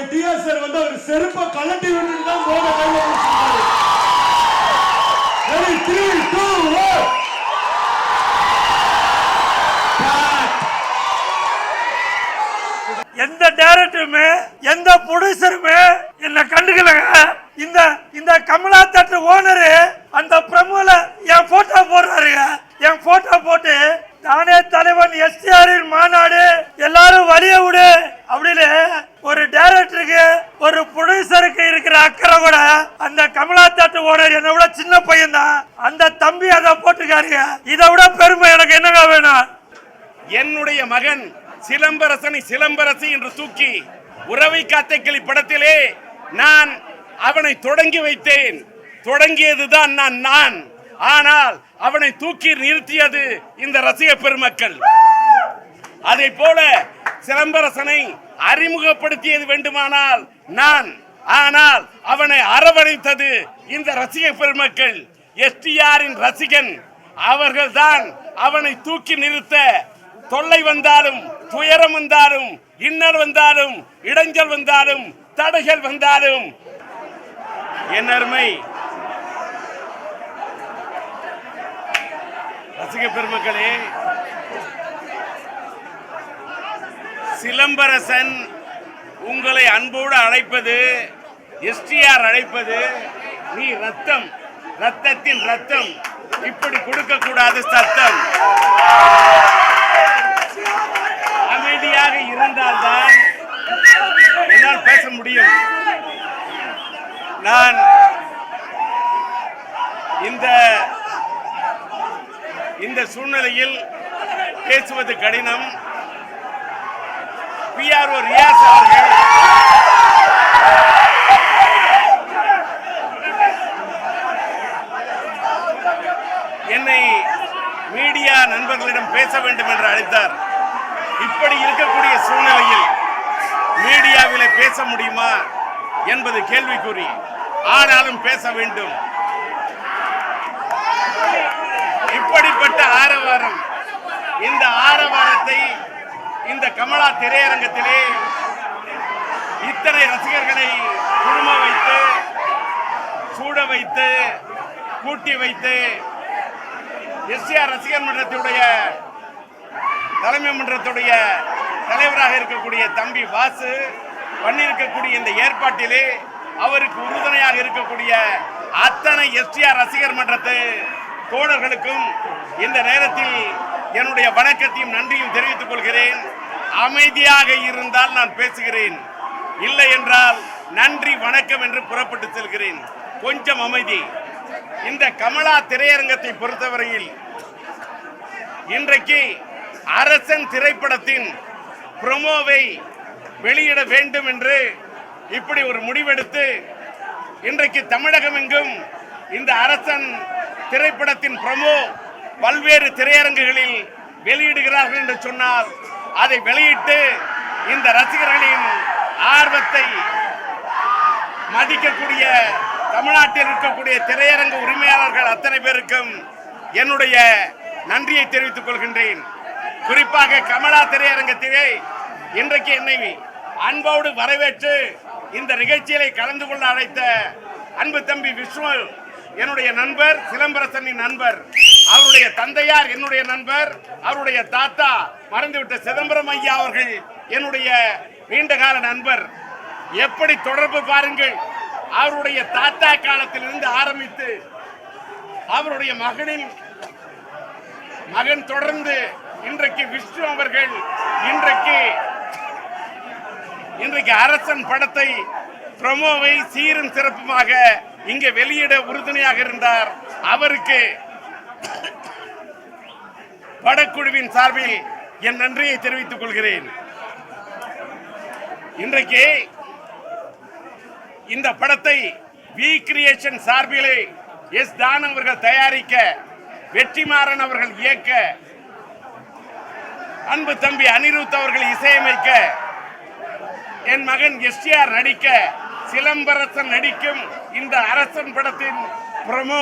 இங்க TR sir வந்து அவர் செருப்பை கலட்டி விட்டு தான் போட கையில வச்சிருக்காரு. Ready, 3, 2, 1. எந்த டைரக்டருமே எந்த ப்ரொடியூசருமே என்ன கண்டுக்கலங்க. இந்த கமலா தேட்டர் ஓனரு அந்த பிரமுல என் போட்டோ போடுறாருங்க. என் போட்டோ போட்டு நானே தலைவன் எஸ்டிஆரின் மாநாடு எல்லாரும் வழிய விடு அப்படின்னு ஒரு டைரக்டருக்கு ஒரு ப்ரொடியூசருக்கு இருக்கிற அக்கறை கூட அந்த கமலா தேட்டர் ஓனர் என்னை விட சின்ன பையன் தான். அந்த தம்பி அதை போட்டுக்காருங்க. இதை விட பெருமை எனக்கு என்னங்க வேணும்? என்னுடைய மகன் சிலம்பரசனை சிலம்பரசி என்று தூக்கி உறவை காத்தை கிளி படத்திலே நான் அவனை தொடங்கி வைத்தேன். தொடங்கியதுதான் நான். ஆனால் அவனை தூக்கி நிறுத்தியது இந்த ரசிக பெருமக்கள். அதை போல சிலம்பரசனை அறிமுகப்படுத்தியது வேண்டுமானால் நான், ஆனால் அவனை அரவணைத்தது இந்த ரசிக பெருமக்கள். எஸ்டிஆரின் ரசிகன் அவர்கள்தான் அவனை தூக்கி நிறுத்த தொல்லை வந்தாலும் துயரம் வந்தாலும் இன்னல் வந்தாலும் இடைஞ்சல் வந்தாலும் தடைகள் வந்தாலும் என் அருமை ரசிக பெருமக்களே, சிலம்பரசன் உங்களை அன்போடு அழைப்பது, எஸ்டிஆர் அழைப்பது, நீ ரத்தம், ரத்தத்தின் ரத்தம், இப்படி கொடுக்க கூடாது சத்தம். அமைதியாக இருந்தால்தான் என்னால் பேச முடியும். நான் இந்த சூழ்நிலையில் பேசுவது கடினம். PRO ரியாஸ் அவர்கள் என்னை மீடியா நண்பர்களிடம் பேச வேண்டும் என்று அழைத்தார். இப்படி இருக்கக்கூடிய சூழ்நிலையில் மீடியாவிலே பேச முடியுமா என்பது கேள்விக்குறி. ஆனாலும் பேச வேண்டும். இப்படிப்பட்ட ஆரவாரம், இந்த ஆரவாரத்தை இந்த கமலா திரையரங்கத்திலே இத்தனை ரசிகர்களை குழும வைத்து, சூட வைத்து, கூட்டி வைத்து, எஸ்டிஆர் ரசிகர் மன்றத்துடைய தலைமை மன்றத்துடைய தலைவராக இருக்கக்கூடிய தம்பி வாசு பண்ணியிருக்கக்கூடிய இந்த ஏற்பாட்டிலே அவருக்கு உறுதுணையாக இருக்கக்கூடிய அத்தனை எஸ்டிஆர் ரசிகர் மன்றத்து தோழர்களுக்கும் இந்த நேரத்தில் என்னுடைய வணக்கத்தையும் நன்றியும் தெரிவித்துக் கொள்கிறேன். அமைதியாக இருந்தால் நான் பேசுகிறேன், இல்லை என்றால் நன்றி வணக்கம் என்று புறப்பட்டு செல்கிறேன். கொஞ்சம் அமைதி. இந்த கமலா திரையரங்கத்தை பொறுத்தவரையில் இன்றைக்கு அரசன் திரைப்படத்தின் ப்ரோமோவை வெளியிட வேண்டும் என்று இப்படி ஒரு முடிவெடுத்து இன்றைக்கு தமிழகம் எங்கும் இந்த அரசன் திரைப்படத்தின் ப்ரோமோ பல்வேறு திரையரங்குகளில் வெளியிடுகிறார்கள் என்று சொன்னால், அதை வெளியிட்டு இந்த ரசிகர்களின் ஆர்வத்தை மதிக்கக்கூடிய தமிழ்நாட்டில் இருக்கக்கூடிய திரையரங்கு உரிமையாளர்கள் அத்தனை பேருக்கும் என்னுடைய நன்றியை தெரிவித்துக் கொள்கின்றேன். குறிப்பாக கமலா திரையரங்கத்திலே இன்றைக்கு என்னை அன்போடு வரவேற்று இந்த நிகழ்ச்சியிலே கலந்து கொள்ள அழைத்த அன்பு தம்பி விஷ்ணு என்னுடைய நண்பர், சிலம்பரசனின் நண்பர். அவருடைய தந்தையார் என்னுடைய நண்பர். அவருடைய தாத்தா மறைந்துவிட்ட சிதம்பரம் ஐயா அவர்கள் என்னுடைய நீண்டகால நண்பர். எப்படி தொடர்பு பாருங்கள். அவருடைய தாத்தா காலத்திலிருந்து ஆரம்பித்து அவருடைய மகன் தொடர்ந்து இன்றைக்கு விஷ்ணு அவர்கள் இன்றைக்கு அரசன் படத்தை ப்ரோமோவை சீரும் சிறப்புமாக இங்கே வெளியிட உறுதுணையாக இருந்தார். அவருக்கு படக்குழுவின் சார்பில் என் நன்றியை தெரிவித்துக் கொள்கிறேன். இன்றைக்கு இந்த படத்தை வி கிரியேஷன் சார்பிலே எஸ் தான் அவர்கள் தயாரிக்க, வெற்றிமாறன் அவர்கள் இயக்க, அன்பு தம்பி அனிருத் அவர்கள் இசையமைக்க, என் மகன் எஸ்டிஆர் நடிக்க, சிலம்பரசன் நடிக்கும் இந்த அரசன் படத்தின் ப்ரோமோ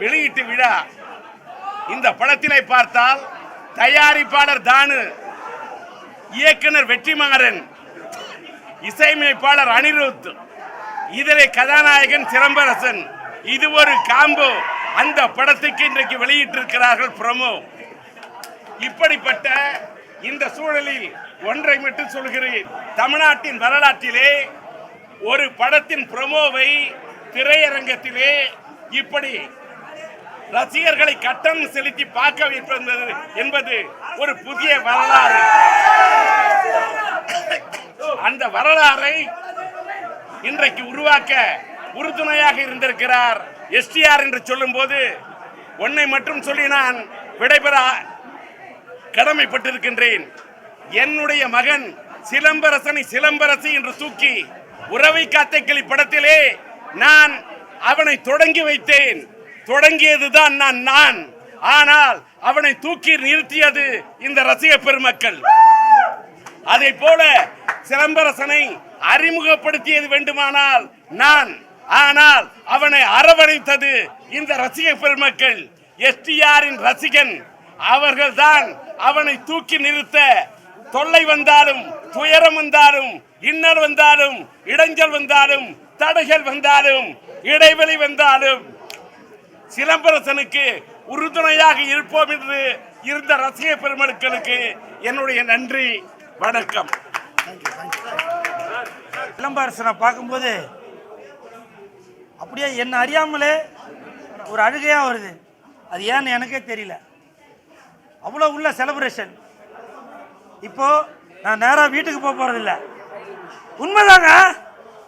வெளியீட்டு விழா. இந்த படத்தினை பார்த்தால் தயாரிப்பாளர் தானு, இயக்குனர் வெற்றிமாறன், இசையமைப்பாளர் அனிருத், இதிலே கதாநாயகன் சிலம்பரசன். இது ஒரு காம்போ. அந்த படத்துக்கு இன்றைக்கு வெளியிட்டிருக்கிறார்கள் ப்ரோமோ. இப்படிப்பட்ட இந்த சூழலில் ஒன்றை மட்டும் சொல்கிறேன். தமிழ்நாட்டின் வரலாற்றிலே ஒரு படத்தின் ப்ரோமோவை திரையரங்கத்திலே இப்படி ரசிகர்களை கட்டணம் செலுத்தி பார்க்க வைப்பது என்பது ஒரு புதிய வரலாறு. அந்த வரலாறை இன்றைக்கு உருவாக்க உறுதுணையாக இருந்திருக்கிறார் எஸ்டிஆர் என்று சொல்லும் போது ஒன்னை மட்டும் சொல்லி நான் விடைபெற கடமைப்பட்டிருக்கின்றேன். என்னுடைய மகன் சிலம்பரசனை சிலம்பரசி என்று தூக்கி உறவை காத்தை கிளி படத்திலே நான் அவனை தொடங்கி வைத்தேன். தொடங்கியதுதான் நான். ஆனால் அவனை தூக்கி நிறுத்தியது இந்த ரசிக பெருமக்கள். அதை போல சிலம்பரசனை அறிமுகப்படுத்தியது வேண்டுமானால் நான், ஆனால் அவனை அரவணைத்தது இந்த ரசிக பெருமக்கள். எஸ்டிஆரின் ரசிகன் அவர்கள்தான் அவனை தூக்கி நிறுத்த தொல்லை வந்தாலும், துயரம் வந்தாலும், இன்னல் வந்தாலும், இடைஞ்சல் வந்தாலும், தடைகள் வந்தாலும், இடைவெளி வந்தாலும் சிலம்பரசனுக்கு உறுதுணையாக இருப்போம் என்று இருந்த ரசிக பெருமக்களுக்கு என்னுடைய நன்றி, வணக்கம். சிலம்பரசனை பார்க்கும்போது அப்படியே என்ன அறியாமலே ஒரு அழுகையா வருது. அது ஏன்னு எனக்கே தெரியல. அவ்வளோ உள்ள செலிப்ரேஷன். இப்போ நான் நேராக வீட்டுக்கு போக போறதில்ல. உண்மைதாங்க,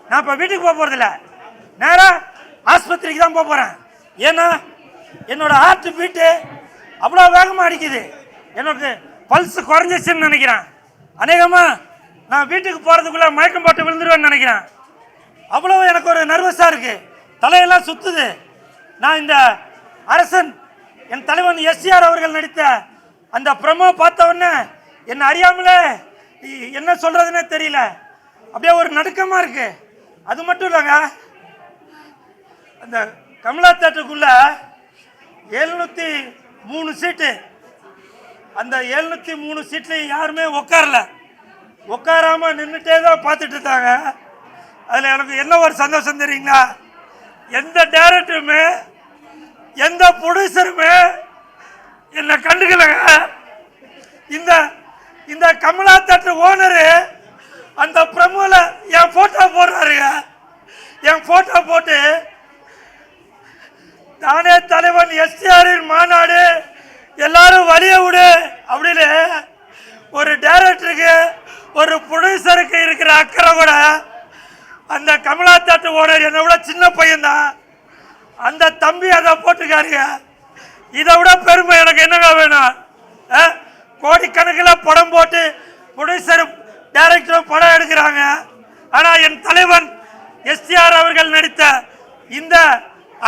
நான் இப்போ வீட்டுக்கு போக போறதில்ல, நேராக ஆஸ்பத்திரிக்கு தான் போக போறேன். ஏன்னா என்னோட ஹார்ட் பீட்டு அவ்வளோ வேகமாக அடிக்குது. எனக்கு பல்ஸ் குறைஞ்சிச்சுன்னு நினைக்கிறேன். அநேகமாக நான் வீட்டுக்கு போகிறதுக்குள்ளே மயக்கம் போட்டு விழுந்துருவேன்னு நினைக்கிறேன். அவ்வளோ எனக்கு ஒரு நர்வஸாக இருக்குது, தலையெல்லாம் சுற்றுது. நான் இந்த அரசன் என் தலைவன் எஸ்டிஆர் அவர்கள் நடித்த அந்த ப்ரோமோ பார்த்த உடனே என்னை அறியாமலே என்ன சொல்கிறதுனே தெரியல, அப்படியே ஒரு நடுக்கமாக இருக்குது. அது மட்டும் இல்லைங்க, அந்த கமலா தேட்டருக்குள்ள 703 சீட்டு. அந்த 703 சீட்லையும் யாருமே உட்காரல, உட்காராம நின்றுட்டே தான் பார்த்துட்டு இருந்தாங்க. அதில் எனக்கு என்ன ஒரு சந்தோஷம் தெரியுங்களா, எந்த டைரக்டருமே எந்த ப்ரொடியூசருமே என்னை கண்டுக்கலைங்க. இந்த இந்த கமலா தேட்டர் ஓனரு அந்த ப்ரோமோல என் போட்டோ போடுறாருங்க. என் போட்டோ போட்டு தானே தலைவன் எஸ்டிஆரின் மாநாடு எல்லாரும் வழிய விடு அப்படின்னு ஒரு டைரக்டருக்கு ஒரு ப்ரொடியூசருக்கு இருக்கிற அக்கறை கூட அந்த கமலா தேட்டர் ஓனர் என்னை விட சின்ன பையன்தான். அந்த தம்பி அதை போட்டுக்காருங்க. இதை விட பெருமை எனக்கு என்னங்க வேணும்? கோடிக்கணக்கில் படம் போட்டு ப்ரொடியூசரும் டைரக்டரும் படம் எடுக்கிறாங்க. ஆனால் என் தலைவன் எஸ்டிஆர் அவர்கள் நடித்த இந்த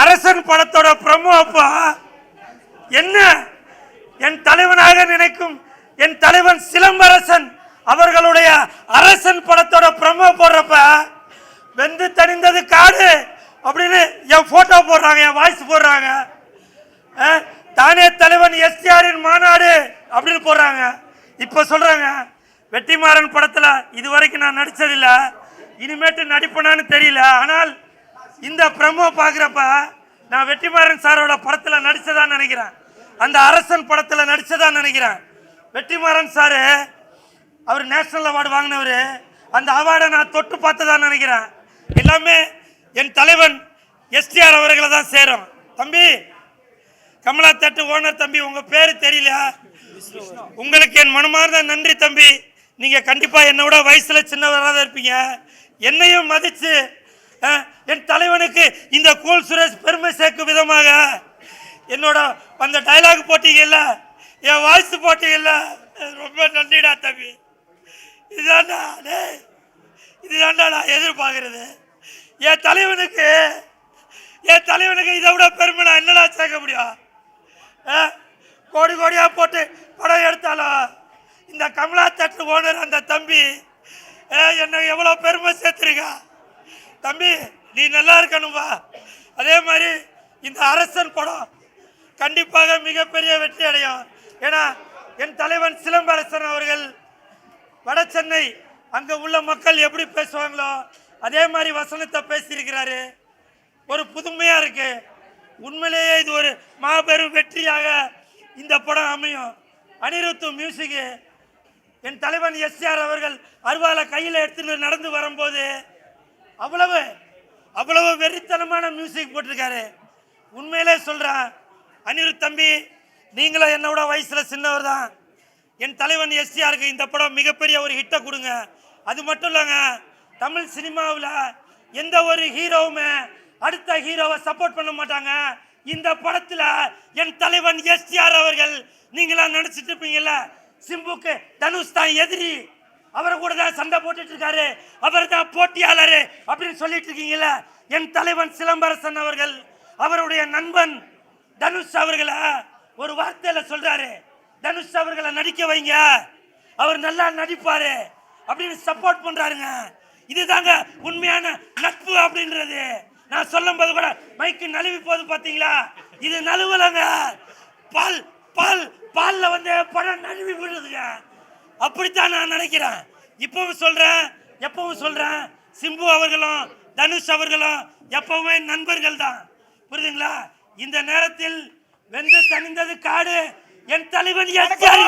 அரசன் படத்தோட ப்ரோமோ அப்போ என்ன என் தலைவனாக நினைக்கும் என் தலைவன் சிலம்பரசன் அவர்களுடைய அரசன் படத்தோட ப்ரோமோ போடுறப்ப வெந்து தணிந்தது காடு அப்படின்னு என் போட்டோ போடுறாங்க, என் வாய்ஸ் போடுறாங்க. தானே தலைவன் எஸ்டிஆரின் மாநாடு அப்படின்னு போடுறாங்க. இப்போ சொல்றாங்க வெற்றிமாறன் படத்தில் இதுவரைக்கும் நான் நடிச்சதில்லை, இனிமேட்டு நடிப்பனான்னு தெரியல. ஆனால் இந்த ப்ரோமோ பார்க்குறப்ப நான் வெற்றிமாறன் சாரோட படத்தில் நடிச்சதான் நினைக்கிறேன், அந்த அரசன் படத்தில் நடிச்சதான் நினைக்கிறேன். வெற்றிமாறன் சாரு அவர் நேஷனல் அவார்டு வாங்கினவர், அந்த அவார்டை நான் தொட்டு பார்த்ததான் நினைக்கிறேன். எல்லாமே என் தலைவன் எஸ்டிஆர் அவர்களை தான் சேரும். தம்பி கமலா தேட்டர் ஓனர் தம்பி, உங்க பேரு தெரியல, உங்களுக்கு என் மனமார்ந்த நன்றி தம்பி. நீங்க கண்டிப்பா என்னோட வயசுல சின்னவராக தான் இருப்பீங்க. என்னையும் மதிச்சு என் தலைவனுக்கு இந்த கூல் சுரேஷ் பெருமை சேர்க்கும் விதமாக என்னோட அந்த டைலாக் போட்டீங்கல்ல, என் வாய்ஸ் போட்டீங்கல்ல, ரொம்ப நன்றிடா தம்பி. இதுதான்டா நான் எதிர்பார்க்கறது. என் தலைவனுக்கு இதை விட பெருமை நான் என்னடா சேர்க்க முடியும்? கோடி கோடியா போட்டு படம் எடுத்தாலும் இந்த கமலா தேட்டர் ஓனர் அந்த தம்பி என்னை எவ்வளோ பெருமை சேர்த்துருக்கா. தம்பி நீ நல்லா இருக்கணும்பா. அதே மாதிரி இந்த அரசன் படம் கண்டிப்பாக மிகப்பெரிய வெற்றி அடையும். ஏன்னா என் தலைவன் சிலம்பரசன் அவர்கள் வட சென்னை அங்க உள்ள மக்கள் எப்படி பேசுவாங்களோ அதே மாதிரி வசனத்தை பேசியிருக்கிறாரு. ஒரு புதுமையா இருக்கு. உண்மையிலேயே இது ஒரு மாபெரும் வெற்றியாக இந்த படம் அமையும். அனிருத்து மியூசிக், என் தலைவன் எஸ்ஆர் அவர்கள் அருவாளை கையில் எடுத்துட்டு நடந்து வரும்போது அவ்வளவு வெறித்தனமான மியூசிக் போட்டிருக்காரு. உண்மையிலே சொல்றேன் அனிருத் தம்பி, நீங்களும் என்னோட வயசுல சின்னவர் தான். என் தலைவன் எஸ்ஆருக்கு இந்த படம் மிகப்பெரிய ஒரு ஹிட்டை கொடுங்க. அது மட்டும் இல்லைங்க, தமிழ் சினிமாவில் எந்த ஒரு ஹீரோவுமே அடுத்த ஹீரோவை சப்போர்ட் பண்ண மாட்டாங்க. இந்த படத்தில் என் தலைவன் எஸ்ஆர் அவர்கள், நீங்களா நினைச்சிட்டு இருப்பீங்கல்ல சிம்புக்கு தனுஷ் தான் எதிரி, அவரை கூட தான் சண்டை போட்டுட்டு இருக்காரு, அவர் தான் போட்டியாளர் அப்படின்னு சொல்லிட்டு இருக்கீங்கல்ல. என் தலைவன் சிலம்பரசன் அவர்கள் அவருடைய நண்பன் தனுஷ் அவர்களை ஒரு வார்த்தையில சொல்றாரு, தனுஷ் அவர்களை நடிக்க வைங்க, அவர் நல்லா நடிப்பாரு அப்படின்னு சப்போர்ட் பண்றாருங்க. இதுதாங்க உண்மையான நட்பு அப்படின்றது. நான் சொல்லும் போது கூட மைக்கு நழுவி போது பாத்தீங்களா, இது நழுவலங்க, பால் பால் பால்ல வந்து படம் நழுவி விடுறதுங்க. அப்படித்தான் நான் நினைக்கிறேன். இப்பவும் சொல்றேன், எப்பவும் சொல்றேன், சிம்பு அவர்களும் தனுஷ் அவர்களும் எப்பவுமே நண்பர்கள் தான். புரியுதுங்களா? இந்த நேரத்தில் வெந்து தணிந்தது காடு, என் தலைவன் எஸ்ஆர்